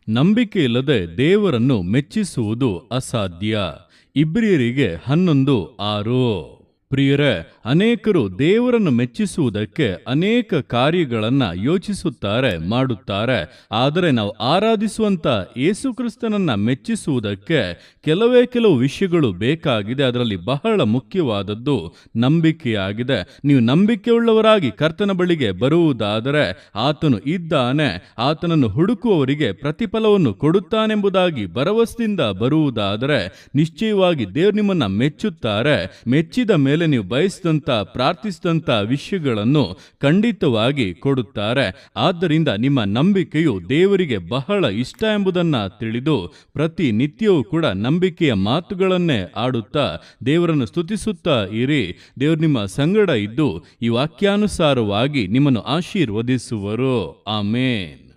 ನಂಬಿಕೆ ಇಲ್ಲದೆ ದೇವರನ್ನು ಮೆಚ್ಚಿಸುವುದು ಅಸಾಧ್ಯ. ಇಬ್ರಿಯರಿಗೆ 11:6. ಪ್ರಿಯರೇ, ಅನೇಕರು ದೇವರನ್ನು ಮೆಚ್ಚಿಸುವುದಕ್ಕೆ ಅನೇಕ ಕಾರ್ಯಗಳನ್ನು ಯೋಚಿಸುತ್ತಾರೆ, ಮಾಡುತ್ತಾರೆ. ಆದರೆ ನಾವು ಆರಾಧಿಸುವಂತ ಯೇಸುಕ್ರಿಸ್ತನನ್ನ ಮೆಚ್ಚಿಸುವುದಕ್ಕೆ ಕೆಲವು ವಿಷಯಗಳು ಬೇಕಾಗಿದೆ. ಅದರಲ್ಲಿ ಬಹಳ ಮುಖ್ಯವಾದದ್ದು ನಂಬಿಕೆಯಾಗಿದೆ. ನೀವು ನಂಬಿಕೆಯುಳ್ಳವರಾಗಿ ಕರ್ತನ ಬಳಿಗೆ ಬರುವುದಾದರೆ ಆತನು ಇದ್ದಾನೆ, ಆತನನ್ನು ಹುಡುಕುವವರಿಗೆ ಪ್ರತಿಫಲವನ್ನು ಕೊಡುತ್ತಾನೆಂಬುದಾಗಿ ಭರವಸೆಯಿಂದ ಬರುವುದಾದರೆ ನಿಶ್ಚಯವಾಗಿ ದೇವರು ನಿಮ್ಮನ್ನ ಮೆಚ್ಚುತ್ತಾರೆ. ಮೆಚ್ಚಿದ ಮೇಲೆ ನೀವು ಬಯಸಿದಂತ ಪ್ರಾರ್ಥಿಸಿದಂತ ವಿಷಯಗಳನ್ನು ಖಂಡಿತವಾಗಿ ಕೊಡುತ್ತಾರೆ. ಆದ್ದರಿಂದ ನಿಮ್ಮ ನಂಬಿಕೆಯು ದೇವರಿಗೆ ಬಹಳ ಇಷ್ಟ ಎಂಬುದನ್ನ ತಿಳಿದು ಪ್ರತಿನಿತ್ಯವೂ ಕೂಡ ನಂಬಿಕೆಯ ಮಾತುಗಳನ್ನೇ ಆಡುತ್ತಾ ದೇವರನ್ನು ಸ್ತುತಿಸುತ್ತಾ ಇರಿ. ದೇವರು ನಿಮ್ಮ ಸಂಗಡ ಇದ್ದು ಈ ವಾಕ್ಯಾನುಸಾರವಾಗಿ ನಿಮ್ಮನ್ನು ಆಶೀರ್ವದಿಸುವರು. ಆಮೇನ್.